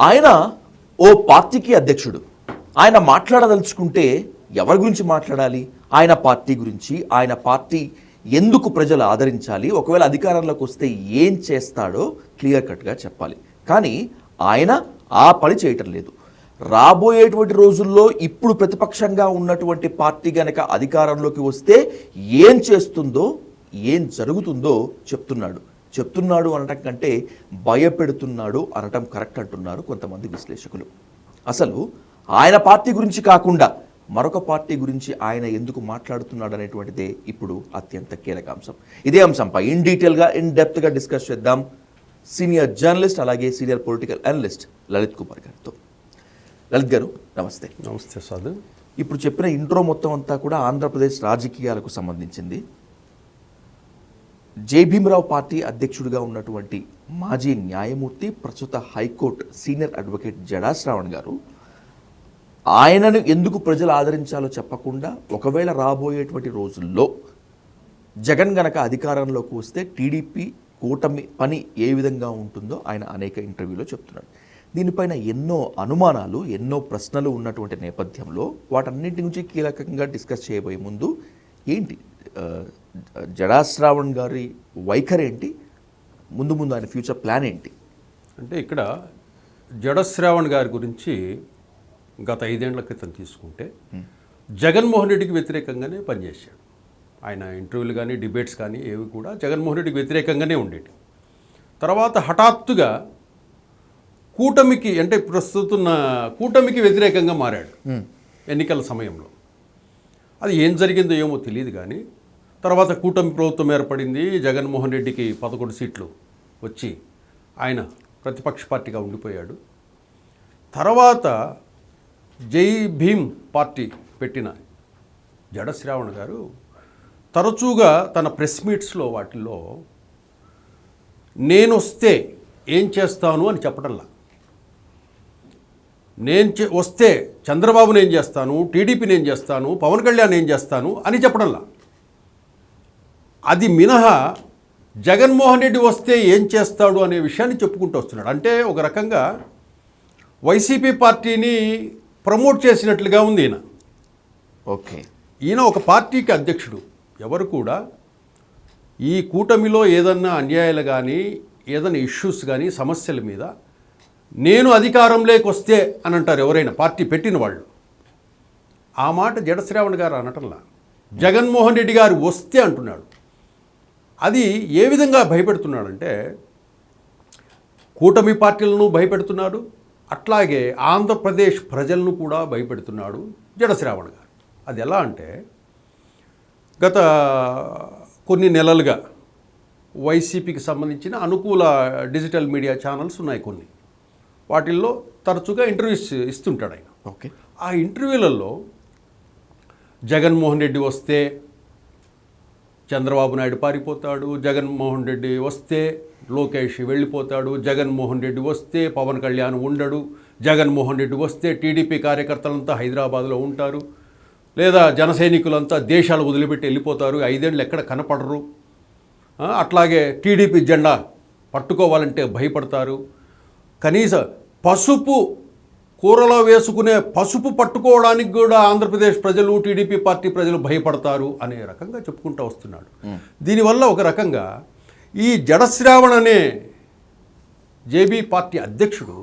ఆయన ఓ పార్టీకి అధ్యక్షుడు. ఆయన మాట్లాడదలుచుకుంటే ఎవరి గురించి మాట్లాడాలి? ఆయన పార్టీ గురించి. ఆయన పార్టీ ఎందుకు ప్రజలు ఆదరించాలి, ఒకవేళ అధికారంలోకి వస్తే ఏం చేస్తాడో క్లియర్ కట్గా చెప్పాలి. కానీ ఆయన ఆ పని చేయటం లేదు. రాబోయేటువంటి రోజుల్లో ఇప్పుడు ప్రతిపక్షంగా ఉన్నటువంటి పార్టీ గనక అధికారంలోకి వస్తే ఏం చేస్తుందో, ఏం జరుగుతుందో చెప్తున్నాడు అనటం కంటే భయపెడుతున్నాడు అనటం కరెక్ట్ అంటున్నారు కొంతమంది విశ్లేషకులు. అసలు ఆయన పార్టీ గురించి కాకుండా మరొక పార్టీ గురించి ఆయన ఎందుకు మాట్లాడుతున్నాడు అనేటువంటిదే ఇప్పుడు అత్యంత కీలక అంశం. ఇదే అంశంపై ఇన్ డీటెయిల్గా డెప్త్గా డిస్కస్ చేద్దాం సీనియర్ జర్నలిస్ట్ అలాగే senior political analyst Lalit Kumar గారితో. లలిత్ గారు నమస్తే. నమస్తే సార్. ఇప్పుడు చెప్పిన ఇంట్రో మొత్తం అంతా కూడా ఆంధ్రప్రదేశ్ రాజకీయాలకు సంబంధించింది. జై భీమరావు పార్టీ అధ్యక్షుడిగా ఉన్నటువంటి మాజీ న్యాయమూర్తి, ప్రస్తుత high court senior advocate Jada Shravan గారు ఆయనను ఎందుకు ప్రజలు ఆదరించాలో చెప్పకుండా, ఒకవేళ రాబోయేటువంటి రోజుల్లో జగన్ గనక అధికారంలోకి వస్తే టీడీపీ కూటమి పని ఏ విధంగా ఉంటుందో ఆయన అనేక ఇంటర్వ్యూలో చెప్తున్నాడు. దీనిపైన ఎన్నో అనుమానాలు, ఎన్నో ప్రశ్నలు ఉన్నటువంటి నేపథ్యంలో వాటన్నింటి గురించి కీలకంగా డిస్కస్ చేయబోయే ముందు ఏంటి జడా శ్రావణ్ గారి వైఖరి ఏంటి, ముందు ఆయన ఫ్యూచర్ ప్లాన్ ఏంటి? అంటే ఇక్కడ జడా శ్రావణ్ గారి గురించి గత 5 ఏళ్ల క్రితం తీసుకుంటే జగన్మోహన్ రెడ్డికి వ్యతిరేకంగానే పనిచేశాడు. ఆయన ఇంటర్వ్యూలు కానీ డిబేట్స్ కానీ ఏవి కూడా జగన్మోహన్ రెడ్డికి వ్యతిరేకంగానే ఉండేవి. తర్వాత హఠాత్తుగా కూటమికి, అంటే ప్రస్తుతం కూటమికి వ్యతిరేకంగా మారాడు ఎన్నికల సమయంలో. అది ఏం జరిగిందో ఏమో తెలియదు. కానీ తర్వాత కూటమి ప్రభుత్వం ఏర్పడింది, జగన్మోహన్ రెడ్డికి 11 సీట్లు వచ్చి ఆయన ప్రతిపక్ష పార్టీగా ఉండిపోయాడు. తర్వాత జై భీమ్ పార్టీ పెట్టిన జడా శ్రావణ్ గారు తరచుగా తన ప్రెస్ మీట్స్లో వాటిల్లో నేను వస్తే ఏం చేస్తాను అని చెప్పడంలా, వస్తే చంద్రబాబుని ఏం చేస్తాను, టీడీపీని ఏం చేస్తాను, పవన్ కళ్యాణ్ ఏం చేస్తాను అని చెప్పడంలా. అది మినహా జగన్మోహన్ రెడ్డి వస్తే ఏం చేస్తాడు అనే విషయాన్ని చెప్పుకుంటూ వస్తున్నాడు. అంటే ఒక రకంగా వైసీపీ పార్టీని ప్రమోట్ చేసినట్లుగా ఉంది ఈయన. ఓకే, ఈయన ఒక పార్టీకి అధ్యక్షుడు. ఎవరు కూడా ఈ కూటమిలో ఏదన్నా అన్యాయాలు కానీ, ఏదైనా ఇష్యూస్ కానీ, సమస్యల మీద నేను అధికారంలోకి వస్తే అని అంటారు ఎవరైనా పార్టీ పెట్టిన వాళ్ళు. ఆ మాట జడా శ్రావణ్ గారు అనటంలా, జగన్మోహన్ రెడ్డి గారు వస్తే అంటున్నాడు. అది ఏ విధంగా భయపెడుతున్నాడంటే, కూటమి పార్టీలను భయపెడుతున్నాడు, అట్లాగే ఆంధ్రప్రదేశ్ ప్రజలను కూడా భయపెడుతున్నాడు జడా శ్రావణ్ గారు. అది ఎలా అంటే, గత కొన్ని నెలలుగా వైసీపీకి సంబంధించిన అనుకూల డిజిటల్ మీడియా ఛానల్స్ ఉన్నాయి కొన్ని, వాటిల్లో తరచుగా ఇంటర్వ్యూస్ ఇస్తుంటాడు ఆయన. ఓకే, ఆ ఇంటర్వ్యూలలో జగన్మోహన్ రెడ్డి వస్తే చంద్రబాబు నాయుడు పారిపోతాడు, జగన్మోహన్ రెడ్డి వస్తే లోకేష్ వెళ్ళిపోతాడు, జగన్మోహన్ రెడ్డి వస్తే పవన్ కళ్యాణ్ ఉండడు, జగన్మోహన్ రెడ్డి వస్తే టీడీపీ కార్యకర్తలంతా హైదరాబాద్లో ఉంటారు, లేదా జన సైనికులంతా దేశాలు వదిలిపెట్టి వెళ్ళిపోతారు, 5 ఏళ్ళు ఎక్కడ కనపడరు, అట్లాగే టీడీపీ జెండా పట్టుకోవాలంటే భయపడతారు, కనీస పసుపు కూరలో వేసుకునే పసుపు పట్టుకోవడానికి కూడా ఆంధ్రప్రదేశ్ ప్రజలు, టీడీపీ పార్టీ ప్రజలు భయపడతారు అనే రకంగా చెప్పుకుంటూ వస్తున్నాడు. దీనివల్ల ఒక రకంగా ఈ జడా శ్రావణ్ అనే జేబీ పార్టీ అధ్యక్షుడు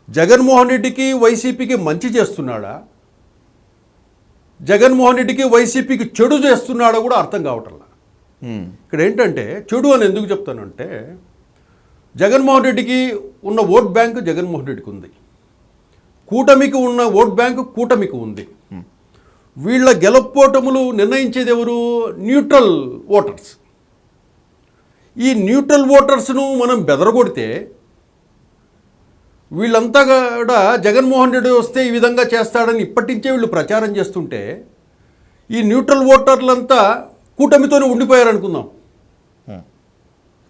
జగన్మోహన్ రెడ్డికి, వైసీపీకి మంచి చేస్తున్నాడా, జగన్మోహన్ రెడ్డికి, వైసీపీకి చెడు చేస్తున్నాడో కూడా అర్థం కావటంలా. ఇక్కడ ఏంటంటే, చెడు అని ఎందుకు చెప్తానంటే, జగన్మోహన్ రెడ్డికి ఉన్న ఓట్ బ్యాంకు జగన్మోహన్ రెడ్డికి ఉంది, కూటమికి ఉన్న ఓట్ బ్యాంకు కూటమికి ఉంది. వీళ్ళ గెలుపోటములు నిర్ణయించేది ఎవరు? Neutral voters. ఈ న్యూట్రల్ ఓటర్స్ను మనం బెదరగొడితే, వీళ్ళంతా కూడా జగన్మోహన్ రెడ్డి వస్తే ఈ విధంగా చేస్తాడని ఇప్పటి నుంచే వీళ్ళు ప్రచారం చేస్తుంటే, ఈ న్యూట్రల్ ఓటర్లంతా కూటమితోనే ఉండిపోయారనుకుందాం.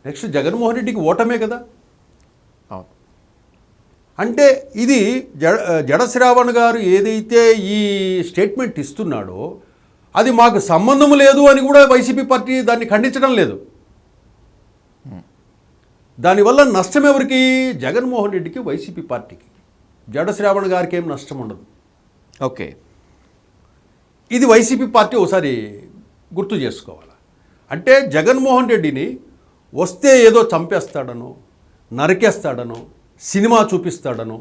నెక్స్ట్ జగన్మోహన్ రెడ్డికి ఓటమే కదా. అంటే ఇది జడా శ్రావణ్ గారు ఏదైతే ఈ స్టేట్మెంట్ ఇస్తున్నాడో అది మాకు సంబంధం లేదు అని కూడా వైసీపీ పార్టీ దాన్ని ఖండించడం లేదు. దానివల్ల నష్టం ఎవరికి? జగన్మోహన్ రెడ్డికి, వైసీపీ పార్టీకి. జడ శ్రావణ్ గారికి ఏం నష్టం ఉండదు. ఓకే. ఇది వైసీపీ పార్టీ ఒకసారి గుర్తు చేసుకోవాలి. అంటే జగన్మోహన్ రెడ్డిని వస్తే ఏదో చంపేస్తాడనో, నరికేస్తాడనో, సినిమా చూపిస్తాడనో,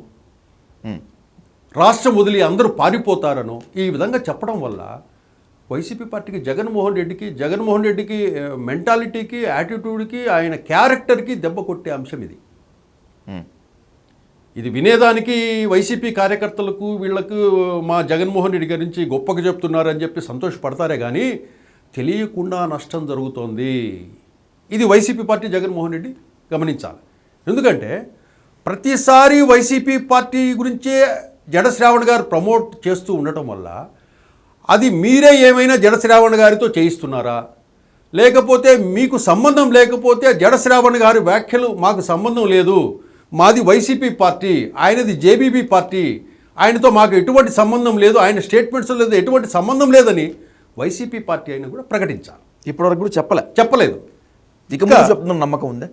రాష్ట్రం వదిలి అందరూ పారిపోతారనో ఈ విధంగా చెప్పడం వల్ల వైసీపీ పార్టీకి జగన్మోహన్ రెడ్డికి మెంటాలిటీకి, యాటిట్యూడ్కి, ఆయన క్యారెక్టర్కి దెబ్బ కొట్టే అంశం ఇది. ఇది వినేదానికి వైసీపీ కార్యకర్తలకు వీళ్లకు మా జగన్మోహన్ రెడ్డి గురించి గొప్పగా చెప్తున్నారని చెప్పి సంతోషపడతారే కానీ తెలియకుండా నష్టం జరుగుతోంది. ఇది వైసీపీ పార్టీ, జగన్మోహన్ రెడ్డి గమనించాలి. ఎందుకంటే ప్రతిసారి వైసీపీ పార్టీ గురించే జడ శ్రావణ్ గారు ప్రమోట్ చేస్తూ ఉండటం వల్ల అది మీరే ఏమైనా జడ శ్రావణ్ గారితో చేయిస్తున్నారా, లేకపోతే మీకు సంబంధం లేకపోతే జడ శ్రావణ్ గారి వ్యాఖ్యలు మాకు సంబంధం లేదు, మాది వైసీపీ పార్టీ, ఆయనది జేబీబీ పార్టీ, ఆయనతో మాకు ఎటువంటి సంబంధం లేదు, ఆయన స్టేట్మెంట్స్ లేదు, ఎటువంటి సంబంధం లేదని వైసీపీ పార్టీ అయినా కూడా ప్రకటించాలి. ఇప్పటివరకు కూడా చెప్పలేదు. ఇక ముందు చెప్తున్న నమ్మకం ఉందా?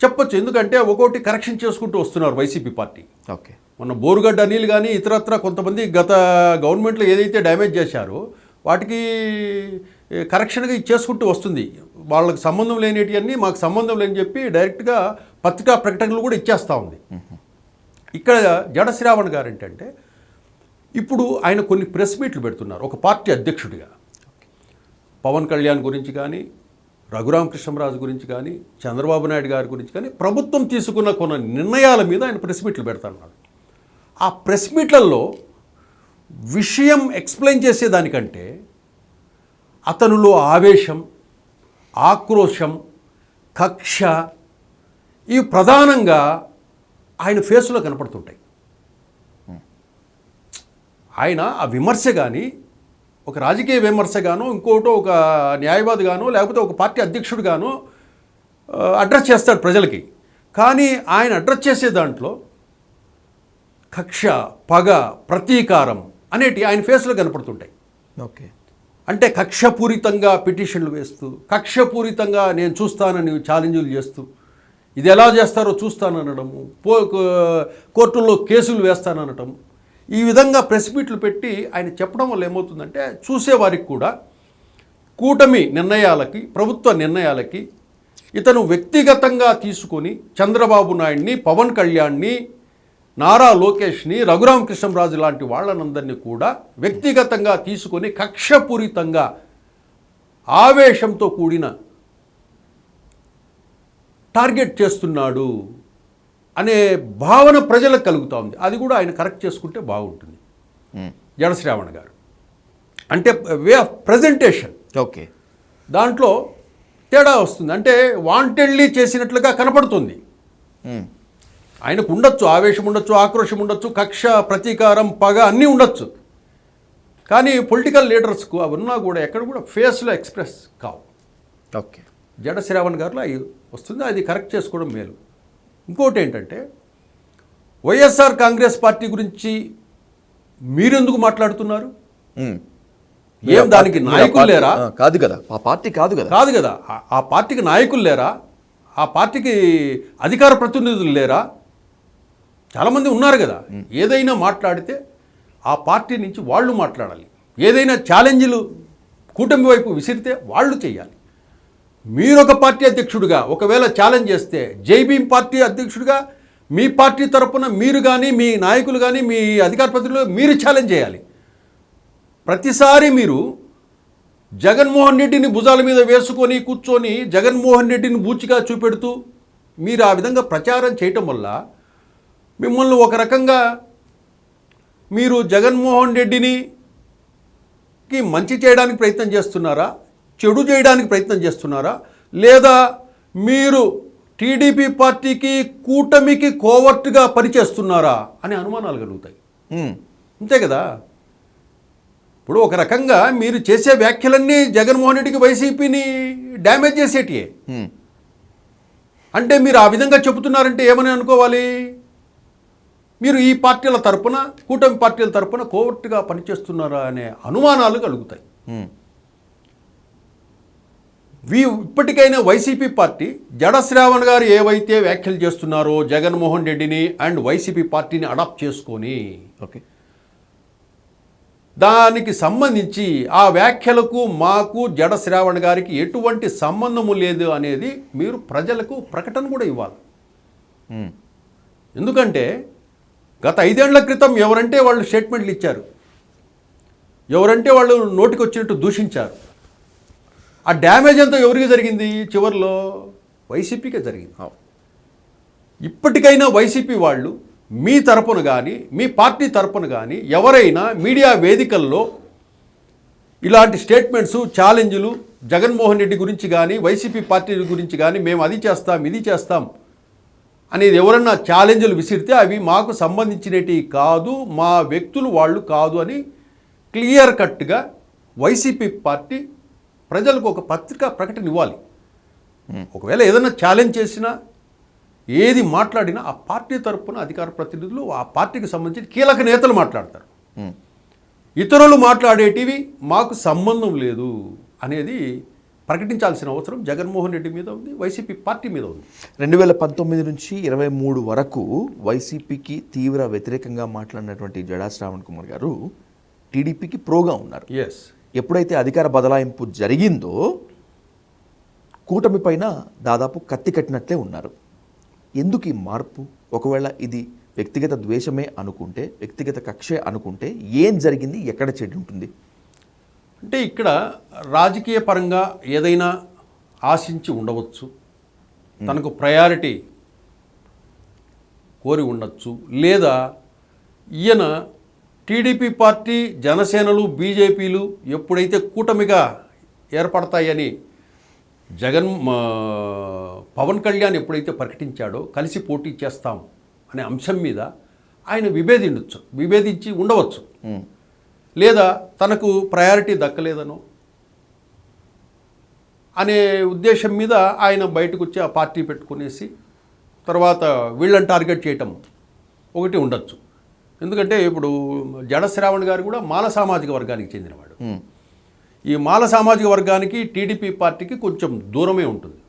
చెప్పొచ్చు. ఎందుకంటే ఒక్కొక్కటి కరెక్షన్ చేసుకుంటూ వస్తున్నారు వైసీపీ పార్టీ. ఓకే. మొన్న బోరుగడ్డ అనిల్ కానీ ఇతరత్ర కొంతమంది గత గవర్నమెంట్లో ఏదైతే డ్యామేజ్ చేశారో వాటికి కరెక్షన్గా చేసుకుంటూ వస్తుంది. వాళ్ళకి సంబంధం లేనిటివన్నీ మాకు సంబంధం లేని చెప్పి డైరెక్ట్గా పత్రికా ప్రకటనలు కూడా ఇచ్చేస్తూ ఉంది. ఇక్కడ జడ శ్రావణ్ గారు ఏంటంటే ఇప్పుడు ఆయన కొన్ని ప్రెస్ మీట్లు పెడుతున్నారు ఒక పార్టీ అధ్యక్షుడిగా. పవన్ కళ్యాణ్ గురించి కానీ, రఘురామకృష్ణరాజు గురించి కానీ, చంద్రబాబు నాయుడు గారి గురించి కానీ ప్రభుత్వం తీసుకున్న కొన్ని నిర్ణయాల మీద ఆయన ప్రెస్ మీట్లు పెడుతున్నాడు. ఆ ప్రెస్ మీట్లలో విషయం ఎక్స్ప్లెయిన్ చేసేదానికంటే అతనిలో ఆవేశం, ఆక్రోశం, కక్ష ఇవి ప్రధానంగా ఆయన ఫేస్లో కనపడుతుంటాయి. ఆయన ఆ విమర్శ కానీ ఒక రాజకీయ విమర్శగానో, ఇంకోటో ఒక న్యాయవాదిగానో, లేకపోతే ఒక పార్టీ అధ్యక్షుడిగానో అడ్రస్ చేస్తాడు ప్రజలకి. కానీ ఆయన అడ్రస్ చేసే దాంట్లో కక్ష, పగ, ప్రతీకారం అనేటి ఆయన ఫేస్లో కనపడుతుంటాయి. ఓకే. అంటే కక్షపూరితంగా పిటిషన్లు వేస్తూ, కక్షపూరితంగా నేను చూస్తానని ఛాలెంజ్లు చేస్తూ, ఇది ఎలా చేస్తారో చూస్తాననడము, కోర్టుల్లో కేసులు వేస్తాననటం, ఈ విధంగా ప్రెస్ మీట్లు పెట్టి ఆయన చెప్పడం వల్ల ఏమవుతుందంటే చూసేవారికి కూడా కూటమి నిర్ణయాలకి, ప్రభుత్వ నిర్ణయాలకి ఇతను వ్యక్తిగతంగా తీసుకొని చంద్రబాబు నాయుడిని, పవన్ కళ్యాణ్ని, నారా లోకేష్ని, రఘురామకృష్ణరాజు లాంటి వాళ్ళనందరినీ కూడా వ్యక్తిగతంగా తీసుకొని కక్షపూరితంగా ఆవేశంతో కూడిన టార్గెట్ చేస్తున్నాడు అనే భావన ప్రజలకు కలుగుతూ ఉంది. అది కూడా ఆయన కరెక్ట్ చేసుకుంటే బాగుంటుంది. జడ శ్రావణ్ గారు అంటే వే ఆఫ్ ప్రజెంటేషన్, ఓకే, దాంట్లో తేడా వస్తుంది. అంటే వాంటెడ్లీ చేసినట్లుగా కనపడుతుంది. ఆయనకు ఉండొచ్చు, ఆవేశం ఉండొచ్చు, ఆక్రోశం ఉండొచ్చు, కక్ష, ప్రతీకారం, పగ అన్నీ ఉండొచ్చు. కానీ పొలిటికల్ లీడర్స్కు అవన్నా కూడా ఎక్కడ కూడా ఫేస్లో ఎక్స్ప్రెస్ కావు. ఓకే. జడ శ్రావణ్ గారిలో అవి వస్తుంది. అది కరెక్ట్ చేసుకోవడం మేలు. ఇంకోటి ఏంటంటే వైఎస్ఆర్ కాంగ్రెస్ పార్టీ గురించి మీరెందుకు మాట్లాడుతున్నారు? ఏం దానికి నాయకులు లేరా? కాదు కదా, ఆ పార్టీ కాదు కదా. ఆ పార్టీకి నాయకులు లేరా? ఆ పార్టీకి అధికార ప్రతినిధులు లేరా? చాలామంది ఉన్నారు కదా. ఏదైనా మాట్లాడితే ఆ పార్టీ నుంచి వాళ్ళు మాట్లాడాలి. ఏదైనా ఛాలెంజ్లు కూటమి వైపు విసిరితే వాళ్ళు చేయాలి. మీరొక పార్టీ అధ్యక్షుడిగా ఒకవేళ ఛాలెంజ్ చేస్తే జైభీం పార్టీ అధ్యక్షుడిగా మీ పార్టీ తరపున మీరు కానీ, మీ నాయకులు కానీ, మీ అధికార ప్రతినిధులు మీరు ఛాలెంజ్ చేయాలి. ప్రతిసారి మీరు జగన్మోహన్ రెడ్డిని భుజాల మీద వేసుకొని కూర్చొని జగన్మోహన్ రెడ్డిని బూచిగా చూపెడుతూ మీరు ఆ విధంగా ప్రచారం చేయటం వల్ల మిమ్మల్ని ఒక రకంగా మీరు జగన్మోహన్ రెడ్డికి మంచి చేయడానికి ప్రయత్నం చేస్తున్నారా, చెడు చేయడానికి ప్రయత్నం చేస్తున్నారా, లేదా మీరు టీడీపీ పార్టీకి, కూటమికి కోవర్ట్గా పనిచేస్తున్నారా అనే అనుమానాలు కలుగుతాయి. అంతే కదా. ఇప్పుడు ఒక రకంగా మీరు చేసే వ్యాఖ్యలన్నీ జగన్మోహన్ రెడ్డికి, వైసీపీని డ్యామేజ్ చేసేటియే. అంటే మీరు ఆ విధంగా చెబుతున్నారంటే ఏమని అనుకోవాలి? మీరు ఈ పార్టీల తరపున, కూటమి పార్టీల తరపున కోవర్ట్గా పనిచేస్తున్నారా అనే అనుమానాలు కలుగుతాయి. ఇప్పటికైనా వైసీపీ పార్టీ జడ శ్రావణ్ గారు ఏవైతే వ్యాఖ్యలు చేస్తున్నారో జగన్మోహన్ రెడ్డిని అండ్ వైసీపీ పార్టీని అడాప్ట్ చేసుకొని ఓకే, దానికి సంబంధించి ఆ వ్యాఖ్యలకు మాకు జడ శ్రావణ్ గారికి ఎటువంటి సంబంధము లేదు అనేది మీరు ప్రజలకు ప్రకటన కూడా ఇవ్వాలి. ఎందుకంటే గత 5 ఏళ్ల క్రితం ఎవరంటే వాళ్ళు స్టేట్మెంట్లు ఇచ్చారు, ఎవరంటే వాళ్ళు నోటికి వచ్చినట్టు దూషించారు. ఆ డ్యామేజ్ అంతా ఎవరికి జరిగింది? చివరిలో వైసీపీకే జరిగింది. ఇప్పటికైనా వైసీపీ వాళ్ళు మీ తరపున కానీ మీ పార్టీ తరపున కానీ ఎవరైనా మీడియా వేదికల్లో ఇలాంటి స్టేట్మెంట్స్ ఛాలెంజ్లు జగన్మోహన్ రెడ్డి గురించి కానీ వైసీపీ పార్టీ గురించి కానీ మేము అది చేస్తాం ఇది చేస్తాం అనేది ఎవరన్నా ఛాలెంజ్లు విసిరితే అవి మాకు సంబంధించినవి కాదు, మా వ్యక్తులు వాళ్ళు కాదు అని క్లియర్ కట్గా వైసీపీ పార్టీ ప్రజలకు ఒక పత్రికా ప్రకటన ఇవ్వాలి. ఒకవేళ ఏదైనా ఛాలెంజ్ చేసినా ఏది మాట్లాడినా ఆ పార్టీ తరపున అధికార ప్రతినిధులు ఆ పార్టీకి సంబంధించి కీలక నేతలు మాట్లాడతారు. ఇతరులు మాట్లాడేటివి మాకు సంబంధం లేదు అనేది ప్రకటించాల్సిన అవసరం జగన్మోహన్ రెడ్డి మీద ఉంది, వైసీపీ పార్టీ మీద ఉంది. 2019 నుంచి 23 వరకు వైసీపీకి తీవ్ర వ్యతిరేకంగా మాట్లాడినటువంటి జడా శ్రావణ్ కుమార్ గారు టీడీపీకి ప్రోగా ఉన్నారు. ఎస్, ఎప్పుడైతే అధికార బదలాయింపు జరిగిందో కూటమి పైన దాదాపు కత్తి కట్టినట్లే ఉన్నారు. ఎందుకు ఈ మార్పు? ఒకవేళ ఇది వ్యక్తిగత ద్వేషమే అనుకుంటే, వ్యక్తిగత కక్షే అనుకుంటే ఏం జరిగింది, ఎక్కడ చెడు ఉంటుంది? అంటే ఇక్కడ రాజకీయ పరంగా ఏదైనా ఆశించి ఉండవచ్చు, తనకు ప్రయారిటీ కోరి ఉండొచ్చు, లేదా ఈయన టీడీపీ పార్టీ జనసేనలు బీజేపీలు ఎప్పుడైతే కూటమిగా ఏర్పడతాయని పవన్ కళ్యాణ్ ఎప్పుడైతే ప్రకటించాడో కలిసి పోటీ చేస్తాం అనే అంశం మీద ఆయన విభేదించి ఉండవచ్చు, లేదా తనకు ప్రయారిటీ దక్కలేదనో అనే ఉద్దేశం మీద ఆయన బయటకు వచ్చి ఆ పార్టీ పెట్టుకునేసి తర్వాత వీళ్ళని టార్గెట్ చేయటం ఒకటి ఉండొచ్చు. ఎందుకంటే ఇప్పుడు జడ శ్రావణ్ గారు కూడా మాల సామాజిక వర్గానికి చెందినవాడు. ఈ మాల సామాజిక వర్గానికి టీడీపీ పార్టీకి కొంచెం దూరమే ఉంటుంది.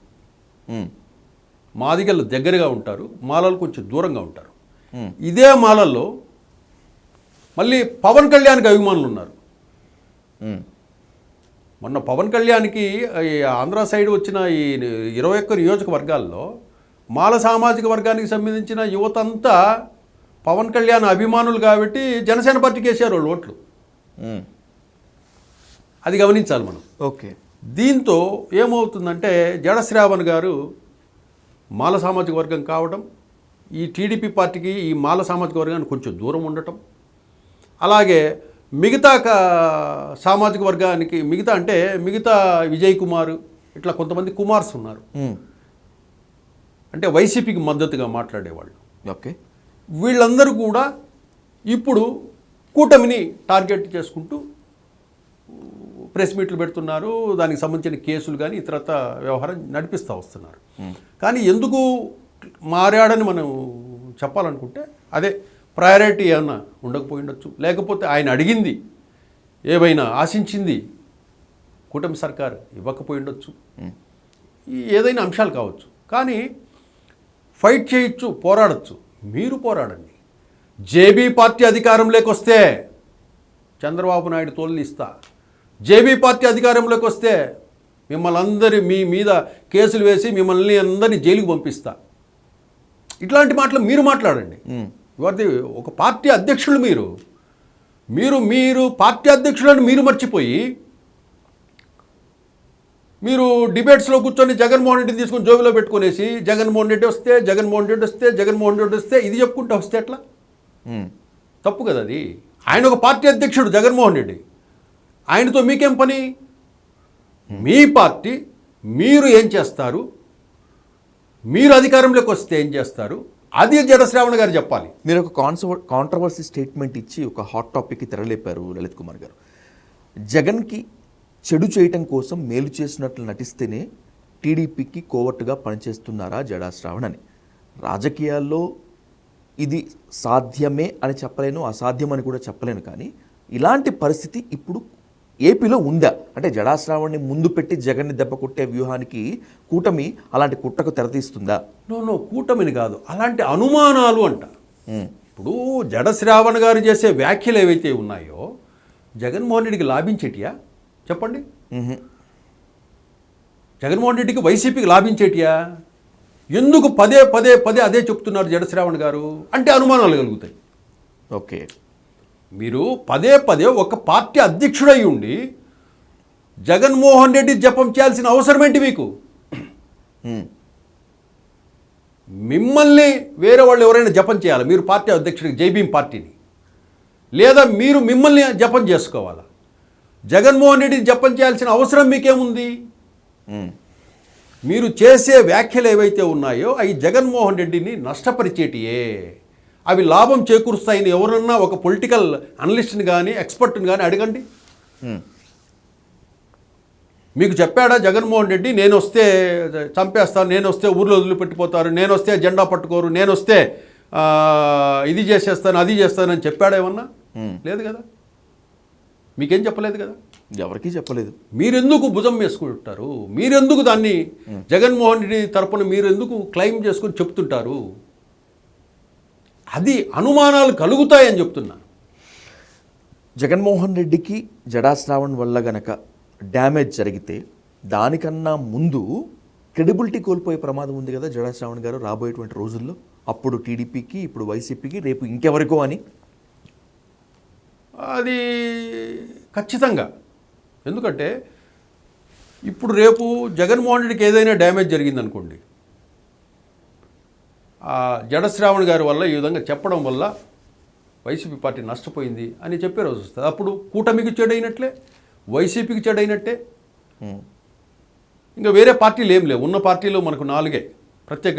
మాదిగలు దగ్గరగా ఉంటారు, మాలలు కొంచెం దూరంగా ఉంటారు. ఇదే మాలల్లో మళ్ళీ పవన్ కళ్యాణ్కి అభిమానులు ఉన్నారు. మొన్న పవన్ కళ్యాణ్కి ఆంధ్ర సైడ్ వచ్చిన ఈ 21 నియోజకవర్గాల్లో మాల సామాజిక వర్గానికి సంబంధించిన యువతంతా పవన్ కళ్యాణ్ అభిమానులు కాబట్టి జనసేన పార్టీకి వేసారు వాళ్ళు ఓట్లు. అది గమనించాలి మనం. ఓకే, దీంతో ఏమవుతుందంటే జడ శ్రావణ్ గారు మాల సామాజిక వర్గం కావడం, ఈ టీడీపీ పార్టీకి ఈ మాల సామాజిక వర్గానికి కొంచెం దూరం ఉండటం, అలాగే మిగతా సామాజిక వర్గానికి మిగతా విజయ్ కుమార్ ఇట్లా కొంతమంది కుమార్స్ ఉన్నారు, అంటే వైసీపీకి మద్దతుగా మాట్లాడేవాళ్ళు. ఓకే, వీళ్ళందరూ కూడా ఇప్పుడు కూటమిని టార్గెట్ చేసుకుంటూ ప్రెస్ మీట్లు పెడుతున్నారు, దానికి సంబంధించిన కేసులు కానీ ఇతరత వ్యవహారం నడిపిస్తూ వస్తున్నారు. కానీ ఎందుకు మారాడని మనం చెప్పాలనుకుంటే అదే ప్రయారిటీ ఏమన్నా ఉండకపోయి ఉండొచ్చు, లేకపోతే ఆయన అడిగింది ఏవైనా ఆశించింది కూటమి సర్కారు ఇవ్వకపోయి ఉండొచ్చు, ఏదైనా అంశాలు కావచ్చు. కానీ ఫైట్ చేయొచ్చు, పోరాడచ్చు. మీరు పోరాడండి. జేబీ పార్టీ అధికారంలోకి వస్తే చంద్రబాబు నాయుడు తోలు ఇస్తా, జేబీ పార్టీ అధికారంలోకి వస్తే మిమ్మల్ని అందరి మీ మీద కేసులు వేసి మిమ్మల్ని అందరినీ జైలుకు పంపిస్తా. ఇట్లాంటి మాటలు మీరు మాట్లాడండి. ఒక పార్టీ అధ్యక్షులు మీరు పార్టీ అధ్యక్షులను మీరు మర్చిపోయి మీరు డిబేట్స్లో కూర్చొని జగన్మోహన్ రెడ్డిని తీసుకొని జోబిలో పెట్టుకునేసి జగన్మోహన్ రెడ్డి వస్తే ఇది చెప్పుకుంటూ వస్తే ఎట్లా? తప్పు కదా అది. ఆయన ఒక పార్టీ అధ్యక్షుడు జగన్మోహన్ రెడ్డి, ఆయనతో మీకేం పని? మీ పార్టీ మీరు ఏం చేస్తారు, మీరు అధికారంలోకి వస్తే ఏం చేస్తారు, అది జడ శ్రావణ్ గారు చెప్పాలి. మీరు ఒక కాంట్రవర్సీ స్టేట్మెంట్ ఇచ్చి ఒక హాట్ టాపిక్కి తెరలేపారు లలిత్ కుమార్ గారు. జగన్కి చెడు చేయటం కోసం మేలు చేసినట్లు నటిస్తేనే టీడీపీకి కోవట్టుగా పనిచేస్తున్నారా జడా శ్రావణ్ అని. రాజకీయాల్లో ఇది సాధ్యమే అని చెప్పలేను, అసాధ్యం అని కూడా చెప్పలేను. కానీ ఇలాంటి పరిస్థితి ఇప్పుడు ఏపీలో ఉందా? అంటే జడా శ్రావణ్ని ముందు పెట్టి జగన్ని దెబ్బ కొట్టే వ్యూహానికి కూటమి అలాంటి కుట్రకు తెరతీస్తుందా? నో కూటమిని కాదు, అలాంటి అనుమానాలు అంట. ఉమ్, ఇప్పుడు జడ శ్రావణ్ గారు చేసే వ్యాఖ్యలు ఏవైతే ఉన్నాయో జగన్మోహన్ రెడ్డికి లాభించేటియా చెప్పండి? ఉహు, జగన్మోహన్ రెడ్డికి వైసీపీకి లాభించేటియా? ఎందుకు పదే పదే పదే అదే చెప్తున్నారు జడ శ్రావణ్ గారు అంటే అనుమానాలు కలుగుతాయి. ఓకే. మీరు పదే పదే ఒక పార్టీ అధ్యక్షుడై ఉండి జగన్మోహన్ రెడ్డి జపం చేయాల్సిన అవసరం ఏంటి మీకు? ఉమ్, మిమ్మల్ని వేరే వాళ్ళు ఎవరైనా జపం చేయాలి మీరు పార్టీ అధ్యక్షుడికి, జైభీం పార్టీని, లేదా మీరు మిమ్మల్ని జపం చేసుకోవాలా? జగన్మోహన్ రెడ్డిని జపం చేయాల్సిన అవసరం మీకేముంది? ఉమ్, మీరు చేసే వ్యాఖ్యలు ఏవైతే ఉన్నాయో అవి జగన్మోహన్ రెడ్డిని నష్టపరిచేటియే. అవి లాభం చేకూరుస్తాయని ఎవరన్నా ఒక పొలిటికల్ అనలిస్ట్ని కానీ ఎక్స్పర్ట్ని కానీ అడగండి. ఉమ్, మీకు చెప్పాడా జగన్మోహన్ రెడ్డి నేను వస్తే చంపేస్తాను, నేను వస్తే ఊర్లో వదిలిపెట్టిపోతారు, నేను వస్తే జెండా పట్టుకోరు, నేను వస్తే ఇది చేసేస్తాను అది చేస్తానని చెప్పాడా ఏమన్నా? లేదు కదా, మీకేం చెప్పలేదు కదా, ఎవరికీ చెప్పలేదు. మీరెందుకు భుజం వేసుకుంటారు? మీరెందుకు దాన్ని జగన్మోహన్ రెడ్డి తరపున మీరు ఎందుకు క్లెయిమ్ చేసుకుని చెప్తుంటారు? అది అనుమానాలు కలుగుతాయని చెప్తున్నా. జగన్మోహన్ రెడ్డికి జడా శ్రావణ్ వల్ల గనక డ్యామేజ్ జరిగితే దానికన్నా ముందు క్రెడిబిలిటీ కోల్పోయే ప్రమాదం ఉంది కదా జడా శ్రావణ్ గారు రాబోయేటువంటి రోజుల్లో. అప్పుడు టీడీపీకి, ఇప్పుడు వైసీపీకి, రేపు ఇంకెవరికో అని. అది ఖచ్చితంగా. ఎందుకంటే ఇప్పుడు రేపు జగన్మోహన్ రెడ్డికి ఏదైనా డ్యామేజ్ జరిగిందనుకోండి, జడ శ్రావణ్ గారి వల్ల ఈ విధంగా చెప్పడం వల్ల వైసీపీ పార్టీ నష్టపోయింది అని చెప్పే రోజు వస్తుంది. అప్పుడు కూటమికి చెడైనట్లే, వైసీపీకి చెడైనట్టే. ఇంకా వేరే పార్టీలు ఏం లేవు. ఉన్న పార్టీలు మనకు 4 ప్రత్యేక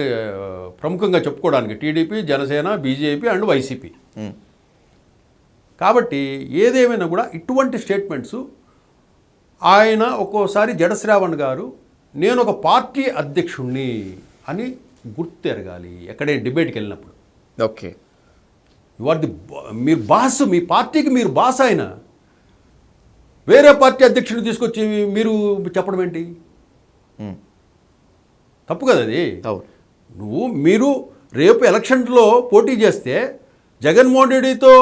ప్రముఖంగా చెప్పుకోవడానికి: TDP, Janasena, BJP and YCP. కాబట్టి ఏదేమైనా కూడా ఇటువంటి స్టేట్మెంట్స్ ఆయన ఒక్కోసారి జడ శ్రావణ్ గారు నేను ఒక పార్టీ అధ్యక్షుణ్ణి అని గుర్తెరగాలి ఎక్కడైనా డిబేట్కి వెళ్ళినప్పుడు. ఓకే, మీరు బాస్, మీ పార్టీకి మీరు బాస్. ఆయన వేరే పార్టీ అధ్యక్షుడిని తీసుకొచ్చి మీరు చెప్పడం ఏంటి? తప్పు కదా అది. మీరు రేపు ఎలక్షన్లో పోటీ చేస్తే జగన్మోహన్ రెడ్డితో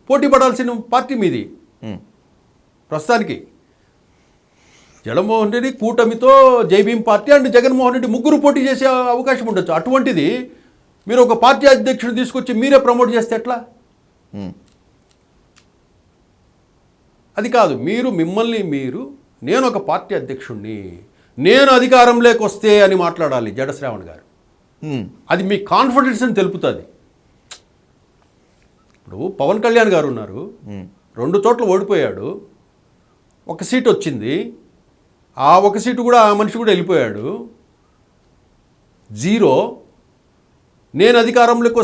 పోటీ పడాల్సిన పార్టీ మీది. ప్రస్తుతానికి జగన్మోహన్ రెడ్డి కూటమితో జైభీం పార్టీ అండ్ జగన్మోహన్ రెడ్డి ముగ్గురు పోటీ చేసే అవకాశం ఉండొచ్చు. అటువంటిది మీరు ఒక పార్టీ అధ్యక్షుడిని తీసుకొచ్చి మీరే ప్రమోట్ చేస్తే ఎట్లా? అది కాదు. మిమ్మల్ని నేను ఒక పార్టీ అధ్యక్షుడిని, నేను అధికారంలోకి వస్తే అని మాట్లాడాలి జడ శ్రావణ్ గారు. అది మీ కాన్ఫిడెన్స్ అని తెలుపుతుంది. ఇప్పుడు పవన్ కళ్యాణ్ గారు ఉన్నారు, 2 చోట్ల ఓడిపోయాడు, 1 సీట్ వచ్చింది, ఆ 1 సీటు కూడా ఆ మనిషి కూడా వెళ్ళిపోయాడు. 0. నేను అధికారంలోకి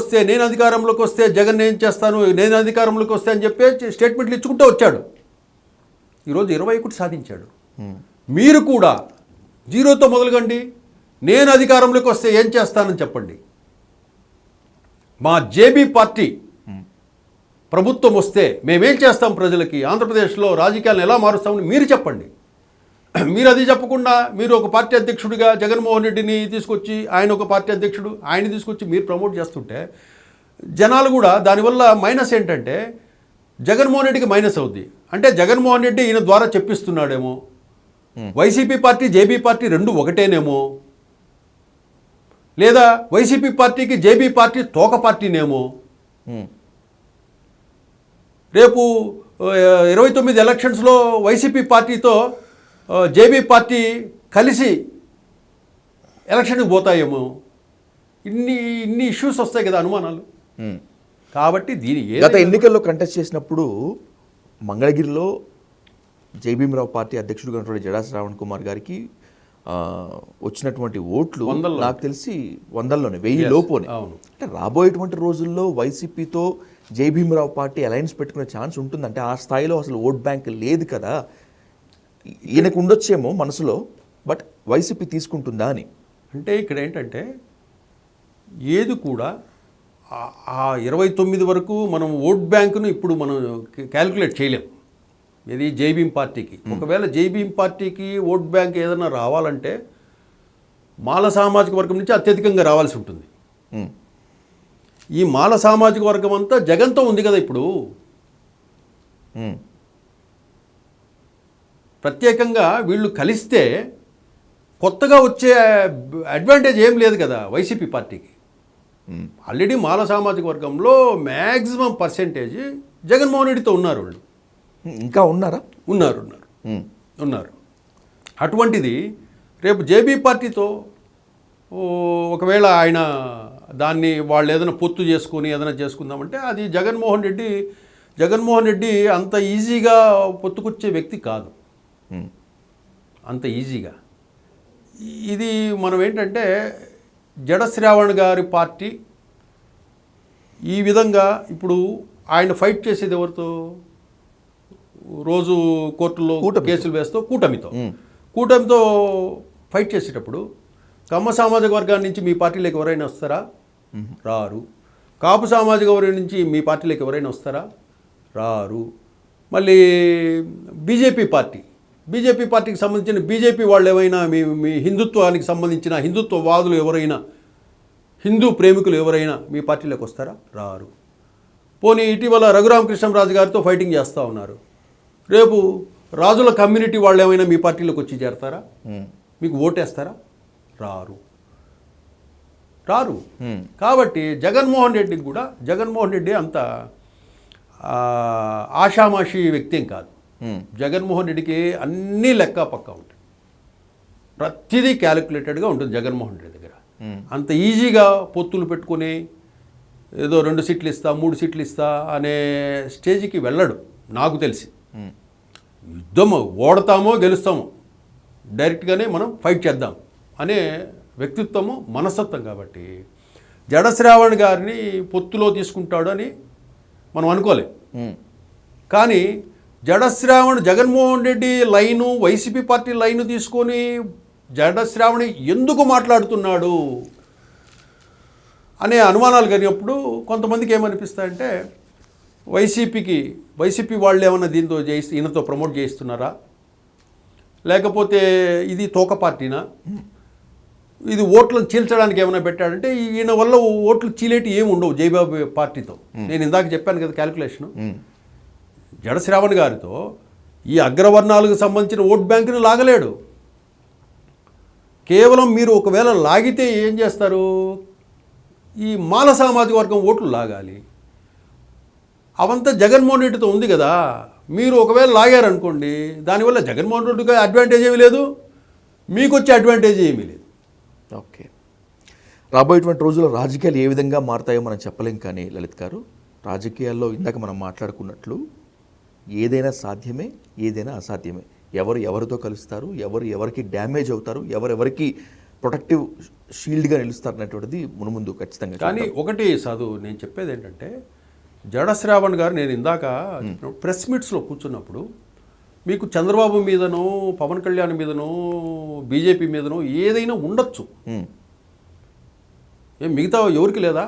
వస్తే జగన్ ఏం చేస్తాను, నేను అధికారంలోకి వస్తే అని చెప్పి స్టేట్మెంట్లు ఇచ్చుకుంటూ వచ్చాడు. ఈరోజు 21 సాధించాడు. మీరు కూడా 0తో మొదలుగండి. నేను అధికారంలోకి వస్తే ఏం చేస్తానని చెప్పండి. మా జేబీ పార్టీ ప్రభుత్వం వస్తే మేమేం చేస్తాం, ప్రజలకి ఆంధ్రప్రదేశ్లో రాజకీయాలను ఎలా మారుస్తామని మీరు చెప్పండి. మీరు అది చెప్పకుండా మీరు ఒక పార్టీ అధ్యక్షుడిగా జగన్మోహన్ రెడ్డిని తీసుకొచ్చి, ఆయన ఒక పార్టీ అధ్యక్షుడు, ఆయన తీసుకొచ్చి మీరు ప్రమోట్ చేస్తుంటే జనాలు కూడా దానివల్ల మైనస్ ఏంటంటే జగన్మోహన్ రెడ్డికి మైనస్ అవుద్ది. అంటే జగన్మోహన్ రెడ్డి ఈయన ద్వారా చెప్పిస్తున్నాడేమో, వైసీపీ పార్టీ జేబీ పార్టీ 2 ఒకటేనేమో, లేదా వైసీపీ పార్టీకి జేబీ పార్టీ తోక పార్టీనేమో. రేపు 29 ఎలక్షన్స్లో వైసీపీ పార్టీతో జేబీ పార్టీ కలిసి ఎలక్షన్కి పోతాయేమో. ఇన్ని ఇష్యూస్ వస్తాయి కదా, అనుమానాలు. కాబట్టి గత ఎన్నికల్లో కంటెస్ట్ చేసినప్పుడు మంగళగిరిలో జైభీమరావు పార్టీ అధ్యక్షుడుగా ఉన్నటువంటి జడా శ్రావణ్ కుమార్ గారికి వచ్చినటువంటి ఓట్లు నాకు తెలిసి 100లోనే 1000 లోపునే. అంటే రాబోయేటువంటి రోజుల్లో వైసీపీతో జైభీమరావు పార్టీ అలయన్స్ పెట్టుకునే ఛాన్స్ ఉంటుందంటే ఆ స్థాయిలో అసలు ఓట్ బ్యాంక్ లేదు కదా. ఈయనకు ఉండొచ్చేమో మనసులో, బట్ వైసీపీ తీసుకుంటుందా అని. అంటే ఇక్కడ ఏంటంటే ఏది కూడా ఆ 29 వరకు మనం ఓట్ బ్యాంకును ఇప్పుడు మనం క్యాలిక్యులేట్ చేయలేం. ఇది జైభీం పార్టీకి. ఒకవేళ జైభీం పార్టీకి ఓట్ బ్యాంక్ ఏదైనా రావాలంటే మాల సామాజిక వర్గం నుంచి అత్యధికంగా రావాల్సి ఉంటుంది. ఈ మాల సామాజిక వర్గం అంతా జగన్తో ఉంది కదా ఇప్పుడు. ప్రత్యేకంగా వీళ్ళు కలిస్తే కొత్తగా వచ్చే అడ్వాంటేజ్ ఏం లేదు కదా వైసీపీ పార్టీకి. ఆల్రెడీ మాల సామాజిక వర్గంలో మ్యాక్సిమం పర్సెంటేజ్ జగన్మోహన్ రెడ్డితో ఉన్నారు వాళ్ళు. ఇంకా ఉన్నారా? ఉన్నారు. అటువంటిది రేపు జేబీ పార్టీతో ఒకవేళ ఆయన దాన్ని వాళ్ళు ఏదైనా పొత్తు చేసుకొని ఏదైనా చేసుకుందామంటే అది జగన్మోహన్ రెడ్డి అంత ఈజీగా పొత్తుకొచ్చే వ్యక్తి కాదు, అంత ఈజీగా. ఇది మనం ఏంటంటే జడశ్రావణ్ గారి పార్టీ ఈ విధంగా ఇప్పుడు ఆయన ఫైట్ చేసేది ఎవరితో? రోజు కోర్టులో కేసులు వేస్తూ కూటమితో ఫైట్ చేసేటప్పుడు కమ్మ సామాజిక వర్గాన్ని నుంచి మీ పార్టీలోకి ఎవరైనా వస్తారా? రారు. కాపు సామాజిక వర్గం నుంచి మీ పార్టీలోకి ఎవరైనా వస్తారా? రారు. మళ్ళీ బీజేపీ పార్టీకి సంబంధించిన బీజేపీ వాళ్ళు ఏమైనా మీ హిందుత్వానికి సంబంధించిన హిందుత్వవాదులు ఎవరైనా, హిందూ ప్రేమికులు ఎవరైనా మీ పార్టీలోకి వస్తారా? రారు. పోనీ ఇటీవల రఘురామకృష్ణరాజు గారితో ఫైటింగ్ చేస్తూ ఉన్నారు. రేపు రాజుల కమ్యూనిటీ వాళ్ళు ఏమైనా మీ పార్టీలోకి వచ్చి చేరతారా? మీకు ఓటేస్తారా? రారు. కాబట్టి జగన్మోహన్ రెడ్డి అంత ఆషామాషి వ్యక్తి ఏం కాదు. జగన్మోహన్ రెడ్డికి అన్నీ లెక్క పక్కా ఉంటాయి, ప్రతిదీ క్యాలిక్యులేటెడ్గా ఉంటుంది జగన్మోహన్ రెడ్డి దగ్గర. అంత ఈజీగా పొత్తులు పెట్టుకుని ఏదో 2 సీట్లు ఇస్తా 3 సీట్లు ఇస్తా అనే స్టేజ్కి వెళ్ళడు నాకు తెలిసి. యుద్ధము ఓడతామో గెలుస్తామో డైరెక్ట్గానే మనం ఫైట్ చేద్దాం అనే వ్యక్తిత్వము మనస్తత్వం. కాబట్టి జడశ్రావణ్ గారిని పొత్తులో తీసుకుంటాడు అని మనం అనుకోలేం. కానీ Jaganmohan Reddy line, YCP party line తీసుకొని జడశ్రావణి ఎందుకు మాట్లాడుతున్నాడు అనే అనుమానాలు కలిగినప్పుడు కొంతమందికి ఏమనిపిస్తాయంటే వైసీపీ వాళ్ళు ఏమన్నా దీంతో ఈయనతో ప్రమోట్ చేయిస్తున్నారా, లేకపోతే ఇది తోక పార్టీనా, ఇది ఓట్లను చీల్చడానికి ఏమైనా పెట్టాడంటే ఈయన వల్ల ఓట్లు చీలేటి ఏమి ఉండవు జయబాబు పార్టీతో. నేను ఇందాక చెప్పాను కదా క్యాలిక్యులేషను. జడశ్రావణ్ గారితో ఈ అగ్రవర్ణాలకు సంబంధించిన ఓట్ బ్యాంకుని లాగలేడు. కేవలం మీరు ఒకవేళ లాగితే ఏం చేస్తారు? ఈ మాల సామాజిక వర్గం ఓట్లు లాగాలి. అవంతా జగన్మోహన్ రెడ్డితో ఉంది కదా. మీరు ఒకవేళ లాగారనుకోండి, దానివల్ల జగన్మోహన్ రెడ్డికి అడ్వాంటేజ్ ఏమీ లేదు, మీకు వచ్చే అడ్వాంటేజ్ ఏమీ లేదు. ఓకే, రాబోయేటువంటి రోజుల్లో రాజకీయాలు ఏ విధంగా మారుతాయో మనం చెప్పలేం. కానీ లలిత్ గారు, రాజకీయాల్లో ఇందాక మనం మాట్లాడుకున్నట్లు ఏదైనా సాధ్యమే, ఏదైనా అసాధ్యమే. ఎవరితో కలుస్తారు, ఎవరికి డ్యామేజ్ అవుతారు, ఎవరికి ప్రొటెక్టివ్ షీల్డ్గా నిలుస్తారు అనేటువంటిది మునుముందు ఖచ్చితంగా. కానీ ఒకటి సాధు, నేను చెప్పేది ఏంటంటే జడశ్రావణ్ గారు, నేను ఇందాక ప్రెస్ మీట్స్లో కూర్చున్నప్పుడు మీకు చంద్రబాబు మీదనో పవన్ కళ్యాణ్ మీదనో బీజేపీ మీదనో ఏదైనా ఉండొచ్చు, ఏం మిగతా ఎవరికి లేదా?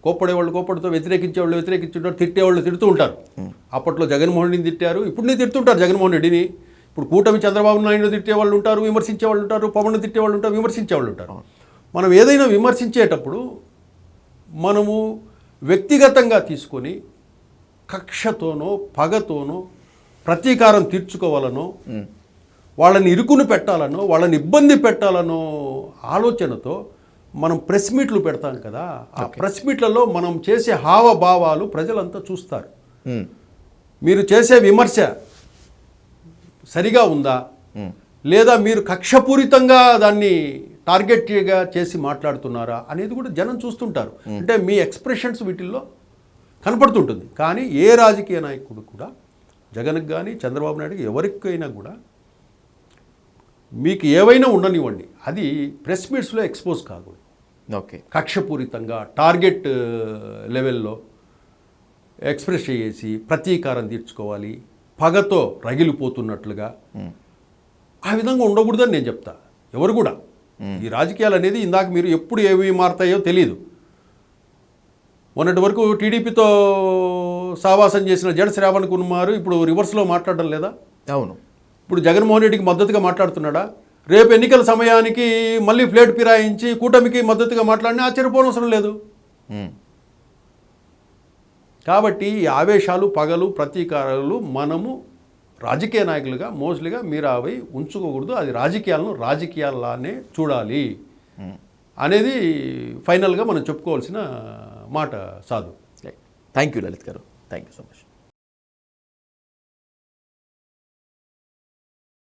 కోప్పడేవాళ్ళు కోప్పడితో, వ్యతిరేకించేవాళ్ళు వ్యతిరేకించుంటారు, తిట్టేవాళ్ళు తిడుతూ ఉంటారు. అప్పట్లో జగన్మోహన్ రెడ్డిని తిట్టారు, ఇప్పుడు తిడుతుంటారు జగన్మోహన్ రెడ్డిని. ఇప్పుడు కూటమి చంద్రబాబు నాయుడు తిట్టేవాళ్ళు ఉంటారు, విమర్శించేవాళ్ళు ఉంటారు, పవన్ తిట్టేవాళ్ళు ఉంటారు, విమర్శించేవాళ్ళు ఉంటారు. మనం ఏదైనా విమర్శించేటప్పుడు మనము వ్యక్తిగతంగా తీసుకొని కక్షతోనో పగతోనో ప్రతీకారం తీర్చుకోవాలనో, వాళ్ళని ఇరుకుని పెట్టాలనో, వాళ్ళని ఇబ్బంది పెట్టాలనో ఆలోచనతో మనం ప్రెస్ మీట్లు పెడతాం కదా. ఆ ప్రెస్ మీట్లలో మనం చేసే హావభావాలు ప్రజలంతా చూస్తారు. మీరు చేసే విమర్శ సరిగా ఉందా, లేదా మీరు కక్షపూరితంగా దాన్ని టార్గెట్గా చేసి మాట్లాడుతున్నారా అనేది కూడా జనం చూస్తుంటారు. అంటే మీ ఎక్స్ప్రెషన్స్ వీటిల్లో కనపడుతుంటుంది. కానీ ఏ రాజకీయ నాయకుడు కూడా, జగన్కి కానీ చంద్రబాబు నాయుడుకి ఎవరికైనా కూడా, మీకు ఏవైనా ఉండనివ్వండి, అది ప్రెస్ మీట్స్లో ఎక్స్పోజ్ కాకూడదు. ఓకే, కక్షపూరితంగా టార్గెట్ లెవెల్లో ఎక్స్ప్రెస్ చేసి ప్రతీకారం తీర్చుకోవాలి, పగతో రగిలిపోతున్నట్లుగా ఆ విధంగా ఉండకూడదని నేను చెప్తా. ఎవరు కూడా ఈ రాజకీయాలు అనేది ఇందాక మీరు ఎప్పుడు ఏవి మారుతాయో తెలియదు. మొన్నటి వరకు టీడీపీతో సావాసం చేసిన జడ శ్రావణ్ కుమార్ ఇప్పుడు రివర్స్లో మాట్లాడడం లేదా? అవును. ఇప్పుడు జగన్మోహన్ రెడ్డికి మద్దతుగా మాట్లాడుతున్నాడా? రేపు ఎన్నికల సమయానికి మళ్ళీ ప్లేట్ ఫిరాయించి కూటమికి మద్దతుగా మాట్లాడినా ఆశ్చర్యపోనవసరం లేదు. కాబట్టి ఈ ఆవేశాలు, పగలు, ప్రతీకారాలు మనము రాజకీయ నాయకులుగా మోస్ట్లీగా మీరు అవి ఉంచుకోకూడదు. అది రాజకీయాలను రాజకీయాల్లానే చూడాలి అనేది ఫైనల్గా మనం చెప్పుకోవాల్సిన మాట సాధు. థ్యాంక్ యూ లలిత్ గారు, థ్యాంక్ యూ సో మచ్.